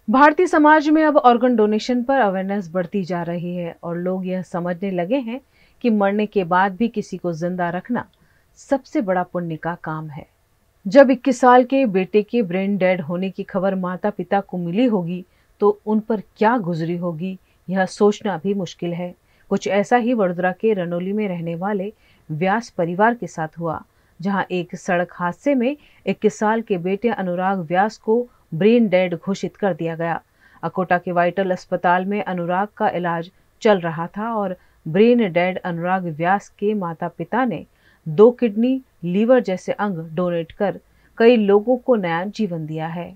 भारतीय समाज में अब organ donation पर अवेयरनेस बढ़ती जा रही है और लोग यह समझने लगे हैं कि मरने के बाद भी किसी को जिंदा रखना सबसे बड़ा पुण्य का काम है। जब 21 साल के बेटे के ब्रेन डेड होने की खबर माता पिता को मिली होगी तो उन पर क्या गुजरी होगी, यह सोचना भी मुश्किल है। कुछ ऐसा ही वडोदरा के रनोली में रहने वाले व्यास परिवार के साथ हुआ, जहां एक सड़क हादसे में 21 साल के बेटे अनुराग व्यास को ब्रेन डेड घोषित कर दिया गया। अकोटा के वाइटल अस्पताल में अनुराग का इलाज चल रहा था और ब्रेन डेड अनुराग व्यास के माता पिता ने 2 किडनी, लीवर जैसे अंग डोनेट कर कई लोगों को नया जीवन दिया है।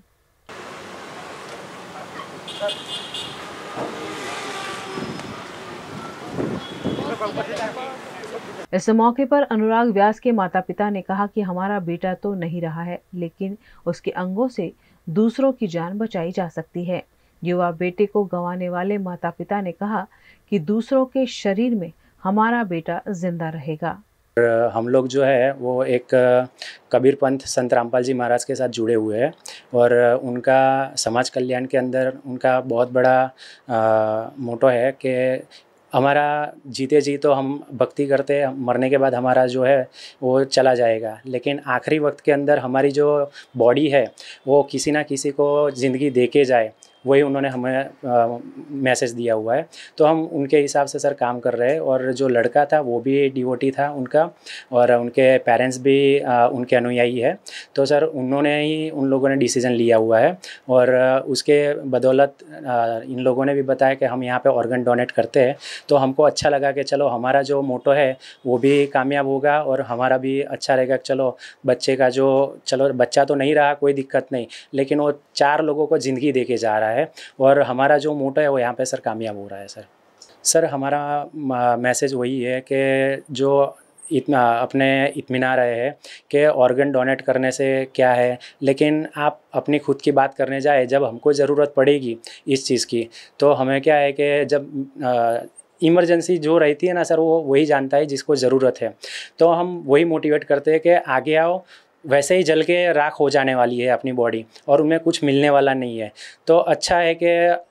इस मौके पर अनुराग व्यास के माता पिता ने कहा कि हमारा बेटा तो नहीं रहा है, लेकिन उसके अंगों से दूसरों की जान बचाई जा सकती है। युवा बेटे को गंवाने वाले माता पिता ने कहा कि दूसरों के शरीर में हमारा बेटा जिंदा रहेगा। हम लोग जो है वो एक कबीर पंथ संत रामपाल जी महाराज के साथ जुड़े हुए हैं और उनका समाज कल्याण के अंदर उनका बहुत बड़ा मोटो है कि हमारा जीते जी तो हम भक्ति करते, मरने के बाद हमारा जो है वो चला जाएगा, लेकिन आखिरी वक्त के अंदर हमारी जो बॉडी है वो किसी ना किसी को ज़िंदगी दे के जाए, वही उन्होंने हमें मैसेज दिया हुआ है। तो हम उनके हिसाब से सर काम कर रहे हैं। और जो लड़का था वो भी डिवोटी था उनका, और उनके पेरेंट्स भी उनके अनुयायी है। तो सर उन्होंने ही उन लोगों ने डिसीज़न लिया हुआ है और उसके बदौलत इन लोगों ने भी बताया कि हम यहाँ पे ऑर्गन डोनेट करते हैं। तो हमको अच्छा लगा कि चलो हमारा जो मोटो है वो भी कामयाब होगा और हमारा भी अच्छा रहेगा। चलो बच्चे का जो, चलो बच्चा तो नहीं रहा, कोई दिक्कत नहीं, लेकिन वो 4 लोगों को ज़िंदगी दे के जा रहा है और हमारा जो मोटो है वो यहाँ पे सर कामयाब हो रहा है। सर हमारा मैसेज वही है कि जो इतना अपने इत्मीना रहे हैं कि ऑर्गन डोनेट करने से क्या है, लेकिन आप अपनी खुद की बात करने जाए, जब हमको ज़रूरत पड़ेगी इस चीज़ की, तो हमें क्या है कि जब इमरजेंसी जो रहती है ना सर, वो वही जानता है जिसको ज़रूरत है। तो हम वही मोटिवेट करते हैं कि आगे आओ, वैसे ही जल के राख हो जाने वाली है अपनी बॉडी और उनमें कुछ मिलने वाला नहीं है। तो अच्छा है कि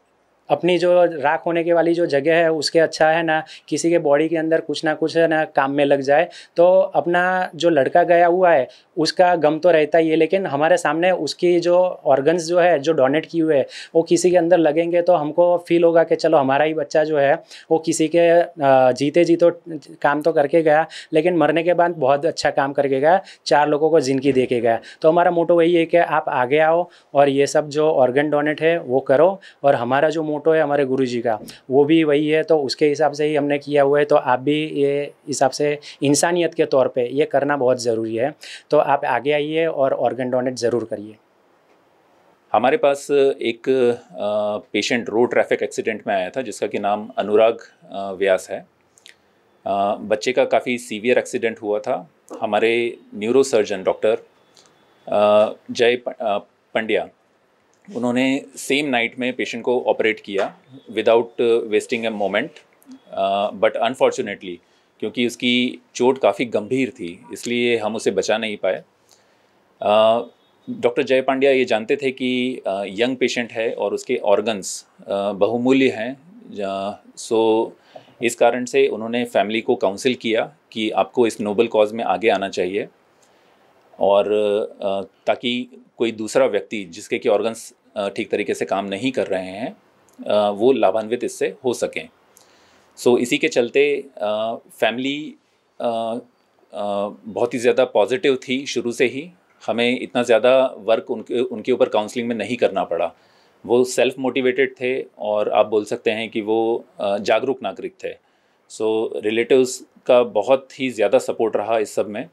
अपनी जो राख होने के वाली जो जगह है उसके अच्छा है ना, किसी के बॉडी के अंदर कुछ ना कुछ है ना काम में लग जाए। तो अपना जो लड़का गया हुआ है उसका गम तो रहता ही है, लेकिन हमारे सामने उसकी जो ऑर्गन्स जो है जो डोनेट किए हुए है वो किसी के अंदर लगेंगे तो हमको फील होगा कि चलो हमारा ही बच्चा जो है वो किसी के जीते जी तो काम तो करके गया, लेकिन मरने के बाद बहुत अच्छा काम करके गया, 4 लोगों को ज़िंदगी दे के गया। तो हमारा मोटो वही है कि आप आगे आओ और ये सब जो ऑर्गन डोनेट है वो करो। और हमारा जो मोटो है हमारे गुरुजी का वो भी वही है, तो उसके हिसाब से ही हमने किया हुआ है। तो आप भी ये हिसाब से इंसानियत के तौर पे ये करना बहुत ज़रूरी है। तो आप आगे आइए और ऑर्गन डोनेट ज़रूर करिए। हमारे पास एक पेशेंट रोड ट्रैफिक एक्सीडेंट में आया था जिसका कि नाम अनुराग व्यास है। बच्चे का काफ़ी सीवियर एक्सीडेंट हुआ था। हमारे न्यूरो सर्जन डॉक्टर जय पंड्या, उन्होंने सेम नाइट में पेशेंट को ऑपरेट किया without wasting a moment, but unfortunately क्योंकि उसकी चोट काफ़ी गंभीर थी इसलिए हम उसे बचा नहीं पाए। डॉक्टर जय पांड्या ये जानते थे कि यंग पेशेंट है और उसके ऑर्गन्स बहुमूल्य हैं, सो इस कारण से उन्होंने फैमिली को काउंसिल किया कि आपको इस नोबल कॉज में आगे आना चाहिए और ताकि कोई दूसरा व्यक्ति जिसके कि ऑर्गन्स ठीक तरीके से काम नहीं कर रहे हैं वो लाभान्वित इससे हो सकें। सो इसी के चलते फैमिली बहुत ही ज़्यादा पॉजिटिव थी शुरू से ही। हमें इतना ज़्यादा वर्क उनके ऊपर काउंसलिंग में नहीं करना पड़ा। वो सेल्फ मोटिवेटेड थे और आप बोल सकते हैं कि वो जागरूक नागरिक थे। सो रिलेटिव्स का बहुत ही ज़्यादा सपोर्ट रहा इस सब में।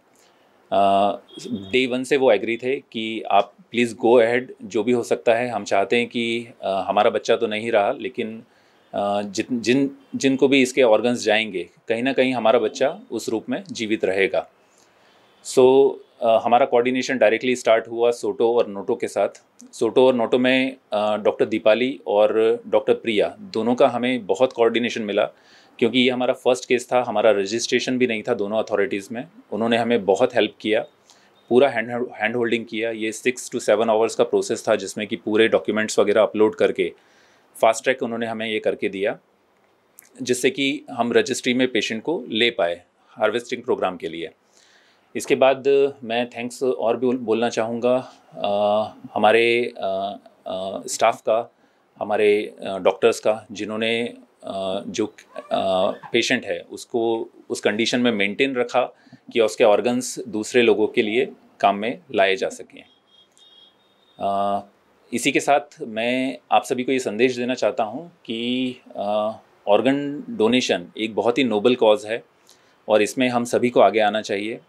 डे 1 से वो एग्री थे कि आप प्लीज़ गो अहेड, जो भी हो सकता है। हम चाहते हैं कि हमारा बच्चा तो नहीं रहा, लेकिन जिनको भी इसके ऑर्गन्स जाएंगे कहीं ना कहीं हमारा बच्चा उस रूप में जीवित रहेगा। सो हमारा कोऑर्डिनेशन डायरेक्टली स्टार्ट हुआ सोटो और नोटो के साथ। सोटो और नोटो में डॉक्टर दीपाली और डॉक्टर प्रिया दोनों का हमें बहुत कोऑर्डिनेशन मिला, क्योंकि ये हमारा फर्स्ट केस था। हमारा रजिस्ट्रेशन भी नहीं था दोनों अथॉरिटीज़ में। उन्होंने हमें बहुत हेल्प किया पूरा हैंड होल्डिंग किया। ये 6 to 7 आवर्स का प्रोसेस था, जिसमें कि पूरे डॉक्यूमेंट्स वगैरह अपलोड करके फास्ट ट्रैक उन्होंने हमें ये करके दिया, जिससे कि हम रजिस्ट्री में पेशेंट को ले पाए हार्वेस्टिंग प्रोग्राम के लिए। इसके बाद मैं थैंक्स और भी बोलना चाहूँगा हमारे स्टाफ का, हमारे डॉक्टर्स का, जिन्होंने जो पेशेंट है उसको उस कंडीशन में मेंटेन रखा कि उसके ऑर्गन्स दूसरे लोगों के लिए काम में लाए जा सकें। इसी के साथ मैं आप सभी को ये संदेश देना चाहता हूँ कि ऑर्गन डोनेशन एक बहुत ही नोबल कॉज है और इसमें हम सभी को आगे आना चाहिए।